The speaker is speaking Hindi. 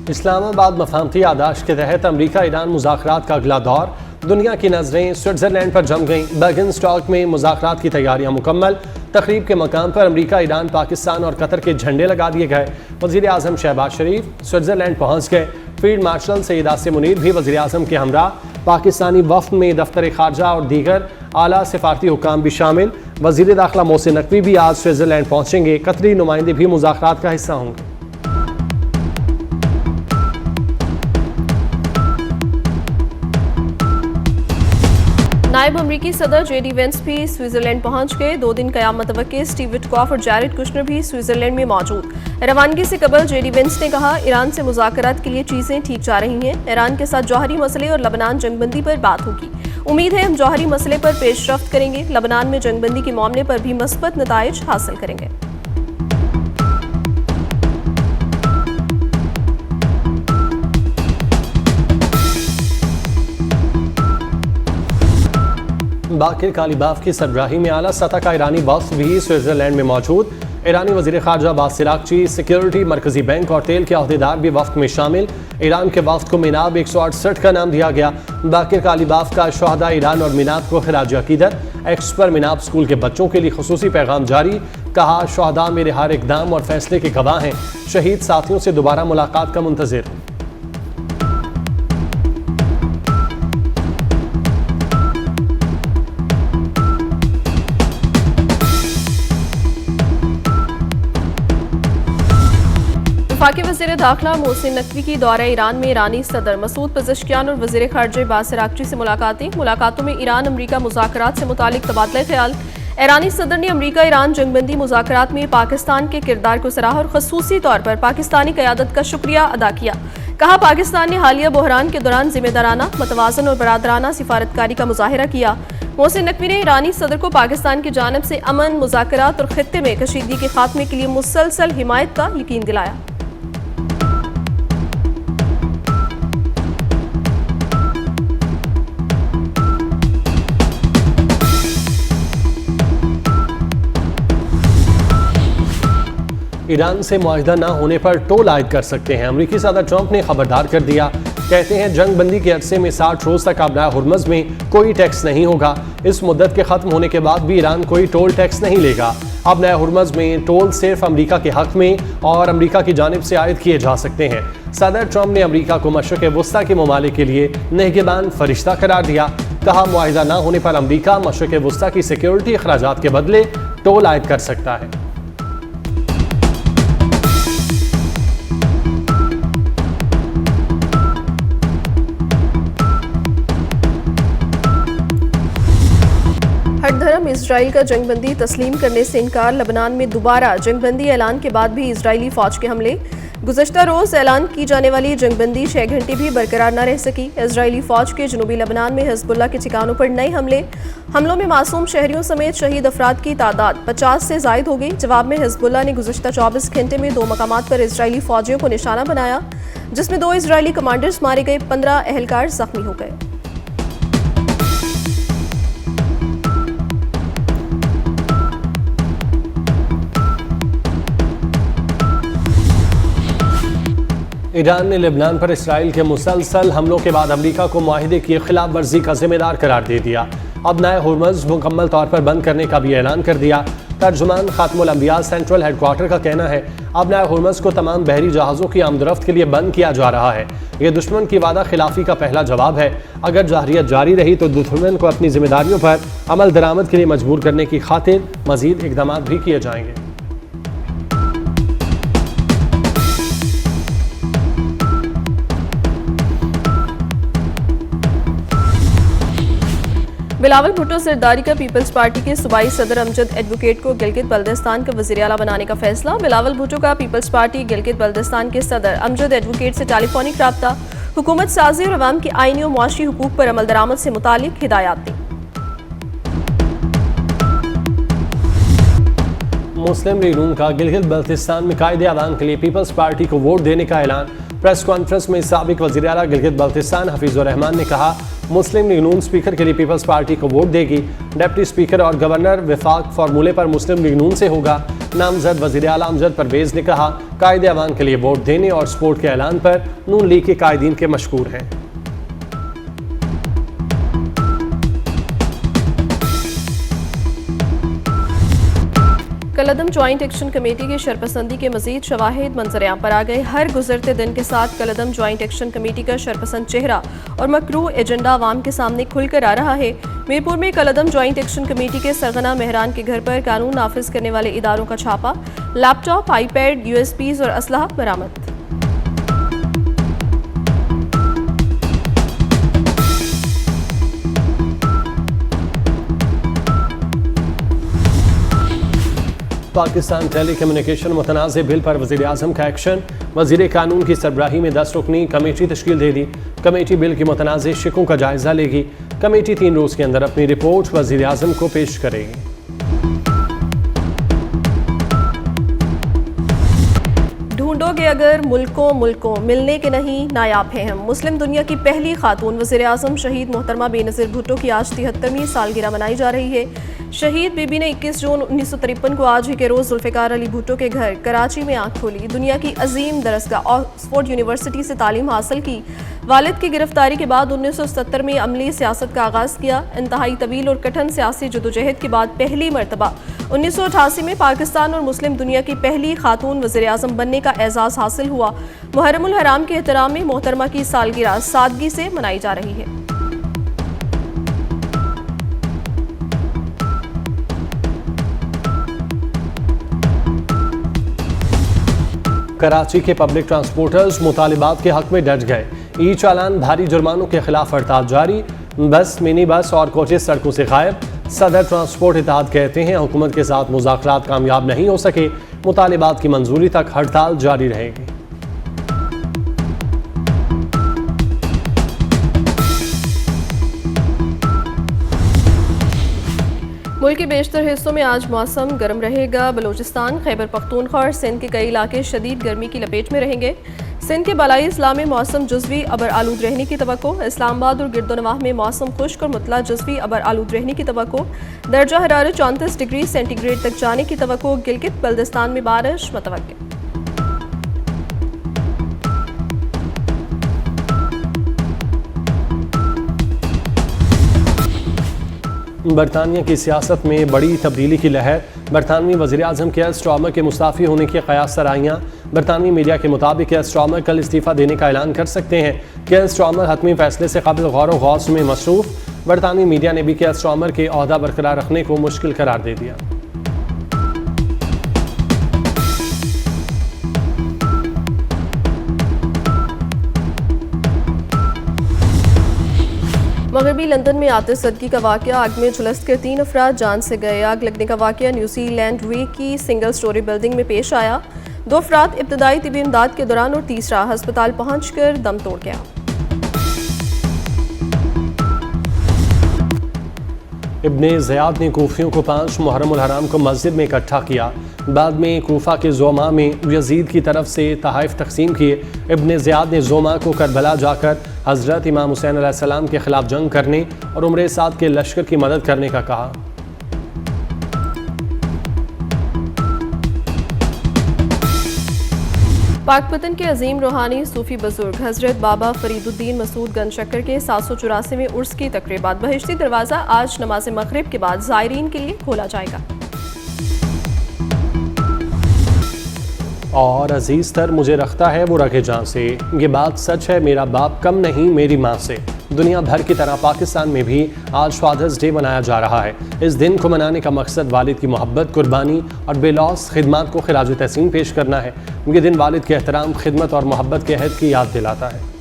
इस्लामाबाद मफाहमती यादाश्त के तहत अमरीका ईरान मुज़ाकरात का अगला दौर। दुनिया की नजरें स्विट्जरलैंड पर जम गईं। बर्गनस्टॉक में मुज़ाकरात की तैयारियां मुकम्मल। तकरीब के मकाम पर अमरीका, ईरान, पाकिस्तान और कतर के झंडे लगा दिए गए। वज़ीर आज़म शहबाज शरीफ स्विट्जरलैंड पहुँच गए। फील्ड मार्शल सैयद आसिम मुनीर भी वज़ीर आज़म के हमरा। पाकिस्तानी वफ़द में दफ्तर खारजा और दीगर आला सिफारती हुकाम भी शामिल। वज़ीर दाखिला मोहसिन नकवी भी आज स्विट्जरलैंड पहुँचेंगे। कतरी नुमाइंदे भी मुज़ाकरात का हिस्सा होंगे। नायब अमरीकी सदर जेडी वेंस भी स्विट्जरलैंड पहुंच गए। 2 दिन क़याम मुतवक्किल स्टीव विटकॉफ और जैरेड कुशनर भी स्विट्जरलैंड में मौजूद। रवानगी से कबल जेडी वेंस ने कहा, ईरान से मुज़ाकरात के लिए चीज़ें ठीक जा रही हैं। ईरान के साथ जौहरी मसले और लबनान जंगबंदी पर बात होगी। उम्मीद है हम जौहरी मसले पर पेशरफ्त करेंगे। लबनान में जंगबंदी के मामले पर भी मस्बत नताइज हासिल करेंगे। बाकिर कालीबाफ की सरबराही में आला सतह का ईरानी वफ़द भी स्विट्जरलैंड में मौजूद। ईरानी वज़ीर ख़ारजा अब्बास सिरागची, सिक्योरिटी, मरकज़ी बैंक और तेल के अहदेदार भी वफ़द में शामिल। ईरान के वफ़द को मिनाब 168 का नाम दिया गया। बाकिर कालीबाफ का शुहदा ईरान और मिनाब को खिराज अक़ीदत। एक्स पर मिनाब स्कूल के बच्चों के लिए खुसूसी पैगाम जारी। कहा, शुहदा मेरे हर इक़दाम और फैसले के गवाह हैं। शहीद साथियों से दोबारा मुलाकात का मुंतज़िर। वफाकी वज़ीर दाखिला मोहसिन नकवी की दौरा ईरान में ईरानी सदर मसूद पज़ेश्कियान और वज़ीर ख़ारजा अब्बास सिरागची से मुलाकातों में ईरान अमरीका मुज़ाकरात से मुतालिक तबादला ख्याल। ईरानी सदर ने अमरीका ईरान जंगबंदी मुज़ाकरात में पाकिस्तान के किरदार को सराहा और ख़ुसूसी तौर पर पाकिस्तानी क़यादत का शुक्रिया अदा किया। कहा, पाकिस्तान ने हालिया बहरान के दौरान जिम्मेदाराना, मतवाज़न और बरादराना सिफारतकारी का मुज़ाहिरा किया। मोहसिन नकवी ने ईरानी सदर को पाकिस्तान की जानिब से अमन, मुज़ाकरात और खित्ते में कशीदगी के खात्मे के लिए मुसलसल हिमायत का यकीन दिलाया। ईरान से मुआहिदा न होने पर टोल आयद कर सकते हैं। अमरीकी सदर ट्रंप ने खबरदार कर दिया। कहते हैं, जंगबंदी के अरसे में 60 रोज तक आबनाए हुर्मुज़ में कोई टैक्स नहीं होगा। इस मुद्दत के खत्म होने के बाद भी ईरान कोई टोल टैक्स नहीं लेगा। आबनाए हुर्मुज़ में टोल सिर्फ अमरीका के हक में और अमरीका की जानिब से आयद किए जा सकते हैं। सदर ट्रंप ने अमरीका को मशरिक़ वस्ता के ममालिक के लिए निगहबान फरिश्ता करार दिया। कहा, मुआहिदा न होने पर अमरीका मशरिक़ वस्ता की सिक्योरिटी अखराजात के बदले टोल आयद कर सकता है। हरधर्म इसराइल का जंगबंदी तस्लीम करने से इनकार। लबनान में दोबारा जंगबंदी ऐलान के बाद भी इजरायली फौज के हमले। गुज़श्ता रोज ऐलान की जाने वाली जंगबंदी 6 घंटे भी बरकरार न रह सकी। इजरायली फौज के जनूबी लबनान में हिजबुल्लाह के ठिकानों पर नए हमलों में मासूम शहरियों समेत शहीद अफराद की तादाद 50 से जायद हो गई। जवाब में हिजबुल्लाह ने गुज़श्ता 24 घंटे में 2 मकामात पर इजरायली फौजियों को निशाना बनाया, जिसमें 2 इजरायली कमांडर्स मारे गए, 15 अहलकार जख्मी हो गए। ईरान ने लेबनान पर इसराइल के मुसलसल हमलों के बाद अमरीका को मुआहिदे की खिलाफ वर्जी का जिम्मेदार करार दे दिया। अब नए हुर्मुज़ मुकम्मल तौर पर बंद करने का भी ऐलान कर दिया। तर्जुमान खातमुल अंबिया सेंट्रल हेडक्वार्टर का कहना है, अब नए हुर्मुज़ को तमाम बहरी जहाज़ों की आमदरफ्त के लिए बंद किया जा रहा है। यह दुश्मन की वादा खिलाफी का पहला जवाब है। अगर जाहरियत जारी रही तो दुश्मन को अपनी जिम्मेदारियों पर अमल दरामद के लिए मजबूर करने की खातिर मजीद इकदाम भी किए जाएंगे। बिलावल भुट्टो सरदारी का पीपल्स पार्टी के सूबाई सदर अमजद एडवोकेट को गिलगित बल्दिस्तान का वज़ीर आला बनाने का फैसला। बिलावल भुट्टो का पीपल्स पार्टी गिलगित बल्दिस्तान के सदर अमजद एडवोकेट से टेलीफोनिक रब्ता, हुकूमत साजी और अवाम की आईनी और मुआशी हुकूक पर अमल दरामद से मुतालिक हिदायत दी। मुस्लिम लीग नून का गिलगित बल्तिस्तान में कायदे आवाम के लिए पीपल्स पार्टी को वोट देने का ऐलान। प्रेस कॉन्फ्रेंस में साबिक वज़ीर आला गिलगित बल्तिस्तान हफीजुर रहमान ने कहा, मुस्लिम लीग नून स्पीकर के लिए पीपल्स पार्टी को वोट देगी। डिप्टी स्पीकर और गवर्नर विफाक फार्मूले पर मुस्लिम लीग नून से होगा। नामजद वज़ीर आला अमजद परवेज ने कहा, कायदे अवाम के लिए वोट देने और सपोर्ट के ऐलान पर नून लीग के कायदीन के मशकूर हैं। कलअदम ज्वाइंट एक्शन कमेटी की शरपसंदी के मजीद शवाहिद मंजर-ए-आम पर आ गए। हर गुजरते दिन के साथ कलअदम ज्वाइंट एक्शन कमेटी का शरपसंद चेहरा और मकरू एजेंडा आवाम के सामने खुलकर आ रहा है। मीरपुर में कलअदम ज्वाइंट एक्शन कमेटी के सरगना मेहरान के घर पर कानून नाफिज करने वाले इदारों का छापा, लैपटॉप, आईपैड, यूएसबीज और असलहा बरामद। पाकिस्तान टेली कम्युनिकेशन मुतनाज़ बिल पर वज़ीर आज़म का एक्शन। वज़ीर कानून की सरबराही में 10 रुकनी कमेटी तश्कील दे दी। कमेटी बिल के मुतनाज़ शिकों का जायज़ा लेगी। कमेटी 3 रोज़ के अंदर अपनी रिपोर्ट वज़ीर आज़म को पेश करेगी। ढूंढोगे अगर मुल्कों मिलने के नहीं नायाब हैं हम। मुस्लिम दुनिया की पहली खातून वज़ीर आज़म शहीद मोहतरमा बेनज़ीर भुट्टो की आज 73वीं सालगिरह मनाई जा रही है। शहीद बीबी ने 21 जून 1953 को आज ही के रोज़ जुल्फ़िकार अली भुट्टो के घर कराची में आंख खोली। दुनिया की अजीम दरसगाह ऑक्सफोर्ड यूनिवर्सिटी से तालीम हासिल की। वालिद की गिरफ्तारी के बाद 1970 में अमली सियासत का आगाज़ किया। इंतहाई तवील और कठिन सियासी जदोजहद के बाद पहली मरतबा 1988 में पाकिस्तान और मुस्लिम दुनिया की पहली खातून वज़ीर आज़म बनने का एजाज़ हासिल हुआ। मुहर्रमुल हराम के एहतराम में मोहतरमा की सालगिरह सादगी से मनाई जा रही है। कराची के पब्लिक ट्रांसपोर्टर्स मुतालिबात के हक में डट गए। ई चालान, भारी जुर्मानों के खिलाफ हड़ताल जारी। बस, मिनी बस और कोचेस सड़कों से गायब। सदर ट्रांसपोर्ट इत्तेहाद कहते हैं, हुकूमत के साथ मुज़ाकरात कामयाब नहीं हो सके। मुतालिबात की मंजूरी तक हड़ताल जारी रहेगी। मुल्क के बेशतर हिस्सों में आज मौसम गर्म रहेगा। बलूचिस्तान, खैबर पख्तूनख्वा और सिंध के कई इलाके शदीद गर्मी की लपेट में रहेंगे। सिंध के बालाई इस्लाम में मौसम जुज़वी अबर आलूद रहने की तवक्को। इस्लामाबाद और गिरदोनवाह में मौसम खुश्क और मुतला जुज़वी अबर आलूद रहने की तवक्को। दर्जा हरारत 34 डिग्री सेंटीग्रेड तक जाने की तवक्को। गिलगित बल्दिस्तान में बारिश मुतवक्किल। बरतानिया की सियासत में बड़ी तब्दीली की लहर। बरतानवी वज़ीर आज़म केयर स्टार्मर के मुस्ताफ़ी होने की क़यास सराहियाँ। बरतानवी मीडिया के मुताबिक केयर स्टार्मर कल इस्तीफ़ा देने का ऐलान कर सकते हैं। केयर स्टार्मर हतमी फैसले से कबल गौर व गौस में मसरूफ़। बरतानवी मीडिया ने भी केयर स्टार्मर के ओहदा बरकरार रखने को मुश्किल करार दे दिया। मगरबी लंदन में आतिशज़दगी का वाक़या, आग में झुलस कर 3 अफराद जान से गए। आग लगने का वाक़या न्यूजीलैंड वे की सिंगल स्टोरी बिल्डिंग में पेश आया। 2 अफराद इब्तदाई तिबी इमदाद के दौरान और तीसरा हस्पताल पहुंचकर दम तोड़ गया। इब्ने ज़ियाद ने कूफियों को 5 मुहर्रमुल हराम को मस्जिद में इकट्ठा किया। बाद में कूफा के ज़ोमा में यजीद की तरफ से तहाइफ तकसीम किए। इब्ने ज़ियाद ने ज़ोमा को करबला जाकर हज़रत इमाम हुसैन अलैहिस्सलाम के खिलाफ जंग करने और उम्र साद के लश्कर की मदद करने का कहा। पाकपतन के अजीम रूहानी सूफी बुजुर्ग हजरत बाबा फरीदुद्दीन मसूद गंजशक्कर के 784वें उर्स की तकरीबात बहिश्ती दरवाज़ा आज नमाज मगरिब के बाद ज़ायरीन के लिए खोला जाएगा। और अजीज तर मुझे रखता है वो रखे जान से, ये बात सच है, मेरा बाप कम नहीं मेरी माँ से। दुनिया भर की तरह पाकिस्तान में भी आज फादर्स डे मनाया जा रहा है। इस दिन को मनाने का मकसद वालिद की मोहब्बत, कुर्बानी और बेलौस खिदमत को खिराज तहसीन पेश करना है। ये दिन वालिद के एहतराम, खिदमत और मोहब्बत के अहद की याद दिलाता है।